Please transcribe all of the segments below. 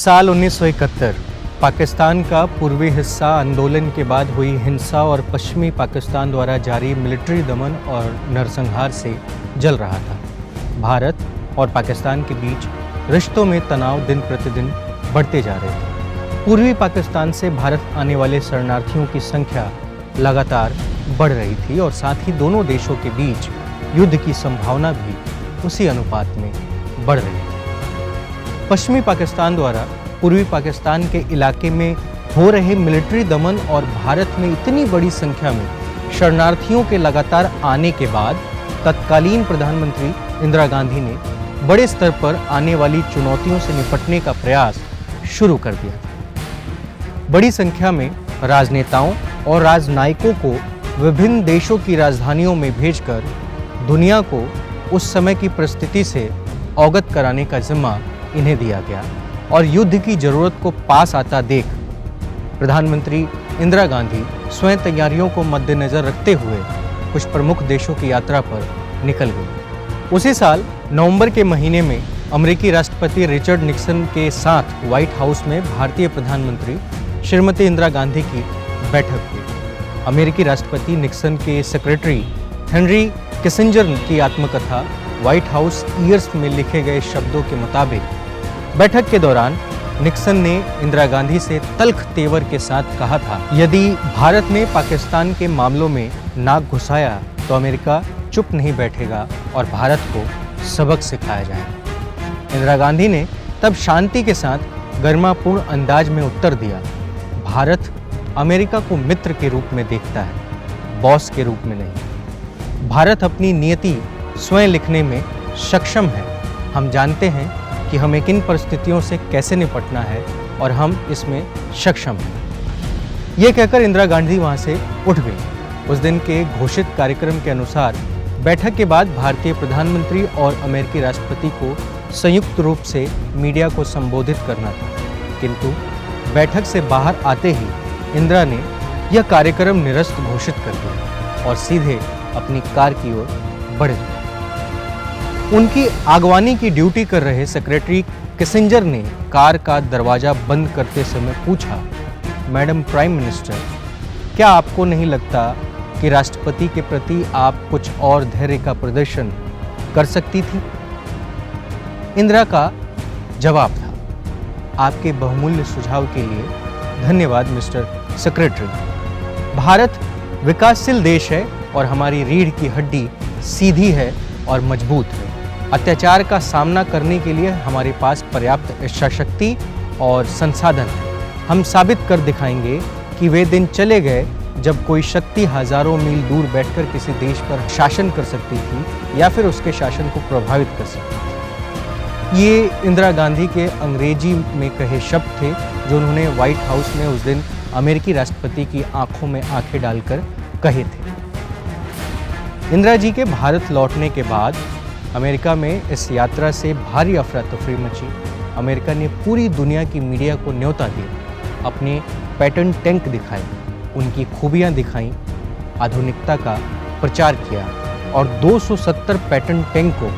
साल 1971 पाकिस्तान का पूर्वी हिस्सा आंदोलन के बाद हुई हिंसा और पश्चिमी पाकिस्तान द्वारा जारी मिलिट्री दमन और नरसंहार से जल रहा था। भारत और पाकिस्तान के बीच रिश्तों में तनाव दिन प्रतिदिन बढ़ते जा रहे थे। पूर्वी पाकिस्तान से भारत आने वाले शरणार्थियों की संख्या लगातार बढ़ रही थी और साथ ही दोनों देशों के बीच युद्ध की संभावना भी उसी अनुपात में बढ़ रही थी। पश्चिमी पाकिस्तान द्वारा पूर्वी पाकिस्तान के इलाके में हो रहे मिलिट्री दमन और भारत में इतनी बड़ी संख्या में शरणार्थियों के लगातार आने के बाद तत्कालीन प्रधानमंत्री इंदिरा गांधी ने बड़े स्तर पर आने वाली चुनौतियों से निपटने का प्रयास शुरू कर दिया। बड़ी संख्या में राजनेताओं और राजनायकों को विभिन्न देशों की राजधानियों में भेजकर दुनिया को उस समय की परिस्थिति से अवगत कराने का जिम्मा इन्हें दिया गया और युद्ध की जरूरत को पास आता देख प्रधानमंत्री इंदिरा गांधी स्वयं तैयारियों को मद्देनजर रखते हुए कुछ प्रमुख देशों की यात्रा पर निकल गए। उसी साल नवंबर के महीने में अमेरिकी राष्ट्रपति रिचर्ड निक्सन के साथ व्हाइट हाउस में भारतीय प्रधानमंत्री श्रीमती इंदिरा गांधी की बैठक हुई। अमेरिकी राष्ट्रपति निक्सन के सेक्रेटरी हेनरी किसिंजर की आत्मकथा व्हाइट हाउस ईयर्स में लिखे गए शब्दों के मुताबिक बैठक के दौरान निक्सन ने इंदिरा गांधी से तल्ख तेवर के साथ कहा था, यदि भारत ने पाकिस्तान के मामलों में नाक घुसाया तो अमेरिका चुप नहीं बैठेगा और भारत को सबक सिखाया जाएगा। इंदिरा गांधी ने तब शांति के साथ गरिमापूर्ण अंदाज में उत्तर दिया, भारत अमेरिका को मित्र के रूप में देखता है, बॉस के रूप में नहीं। भारत अपनी नियति स्वयं लिखने में सक्षम है। हम जानते हैं कि हमें किन परिस्थितियों से कैसे निपटना है और हम इसमें सक्षम हैं। ये कहकर इंदिरा गांधी वहां से उठ गई। उस दिन के घोषित कार्यक्रम के अनुसार बैठक के बाद भारतीय प्रधानमंत्री और अमेरिकी राष्ट्रपति को संयुक्त रूप से मीडिया को संबोधित करना था, किंतु बैठक से बाहर आते ही इंदिरा ने यह कार्यक्रम निरस्त घोषित कर दिया और सीधे अपनी कार की ओर बढ़ गई। उनकी आगवानी की ड्यूटी कर रहे सेक्रेटरी किसिंजर ने कार का दरवाजा बंद करते समय पूछा, मैडम प्राइम मिनिस्टर, क्या आपको नहीं लगता कि राष्ट्रपति के प्रति आप कुछ और धैर्य का प्रदर्शन कर सकती थी? इंदिरा का जवाब था, आपके बहुमूल्य सुझाव के लिए धन्यवाद मिस्टर सेक्रेटरी। भारत विकासशील देश है और हमारी रीढ़ की हड्डी सीधी है और मजबूत है। अत्याचार का सामना करने के लिए हमारे पास पर्याप्त इच्छा शक्ति और संसाधन है। हम साबित कर दिखाएंगे कि वे दिन चले गए जब कोई शक्ति हजारों मील दूर बैठकर किसी देश पर शासन कर सकती थी या फिर उसके शासन को प्रभावित कर सकती थी। ये इंदिरा गांधी के अंग्रेजी में कहे शब्द थे जो उन्होंने व्हाइट हाउस में उस दिन अमेरिकी राष्ट्रपति की आंखों में आंखें डालकर कहे थे। इंदिरा जी के भारत लौटने के बाद अमेरिका में इस यात्रा से भारी अफरा तफरी मची। अमेरिका ने पूरी दुनिया की मीडिया को न्योता दिया, अपने पैटर्न टैंक दिखाए, उनकी खूबियां दिखाई, आधुनिकता का प्रचार किया और 270 पैटर्न टैंक को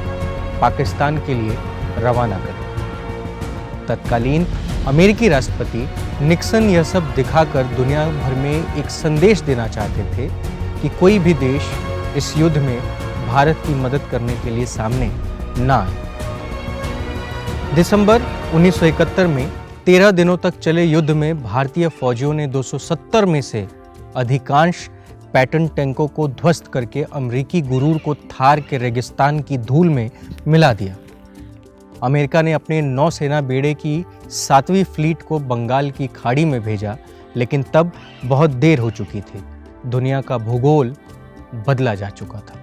पाकिस्तान के लिए रवाना कर। तत्कालीन अमेरिकी राष्ट्रपति निक्सन यह सब दिखाकर दुनिया भर में एक संदेश देना चाहते थे कि कोई भी देश इस युद्ध में भारत की मदद करने के लिए सामने ना आए। दिसंबर 1971 में 13 दिनों तक चले युद्ध में भारतीय फौजियों ने 270 में से अधिकांश पैटर्न टैंकों को ध्वस्त करके अमेरिकी गुरूर को थार के रेगिस्तान की धूल में मिला दिया। अमेरिका ने अपने नौसेना बेड़े की 7वीं फ्लीट को बंगाल की खाड़ी में भेजा, लेकिन तब बहुत देर हो चुकी थी। दुनिया का भूगोल बदला जा चुका था।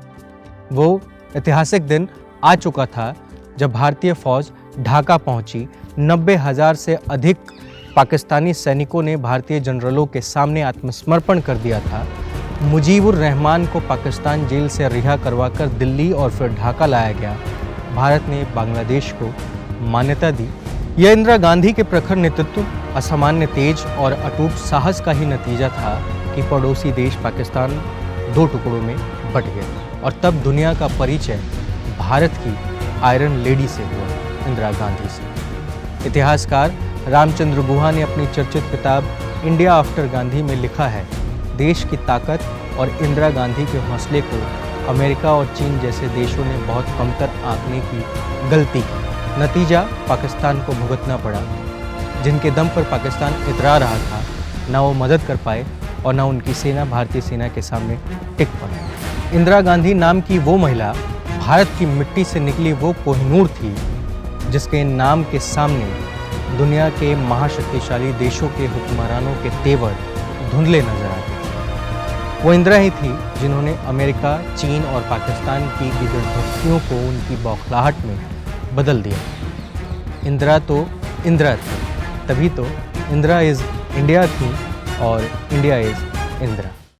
वो ऐतिहासिक दिन आ चुका था जब भारतीय फौज ढाका पहुंची। 90,000 से अधिक पाकिस्तानी सैनिकों ने भारतीय जनरलों के सामने आत्मसमर्पण कर दिया था। मुजीबुर रहमान को पाकिस्तान जेल से रिहा करवाकर दिल्ली और फिर ढाका लाया गया। भारत ने बांग्लादेश को मान्यता दी। यह इंदिरा गांधी के प्रखर नेतृत्व, असामान्य तेज और अटूट साहस का ही नतीजा था कि पड़ोसी देश पाकिस्तान 2 टुकड़ों में बट गया और तब दुनिया का परिचय भारत की आयरन लेडी से हुआ, इंदिरा गांधी से। इतिहासकार रामचंद्र गुहा ने अपनी चर्चित किताब इंडिया आफ्टर गांधी में लिखा है, देश की ताकत और इंदिरा गांधी के हौसले को अमेरिका और चीन जैसे देशों ने बहुत कमतर आंकने की गलती की। नतीजा पाकिस्तान को भुगतना पड़ा। जिनके दम पर पाकिस्तान इतरा रहा था, ना वो मदद कर पाए और ना उनकी सेना भारतीय सेना के सामने टिक पाई। इंदिरा गांधी नाम की वो महिला भारत की मिट्टी से निकली वो कोहिनूर थी, जिसके नाम के सामने दुनिया के महाशक्तिशाली देशों के हुक्मरानों के तेवर धुंधले नजर आते थे। वो इंदिरा ही थी जिन्होंने अमेरिका, चीन और पाकिस्तान की विध्वंसियों को उनकी बौखलाहट में बदल दिया। इंदिरा तो इंदिरा थी, तभी तो इंदिरा इज़ इंडिया थी और इंडिया इज़ इंदिरा।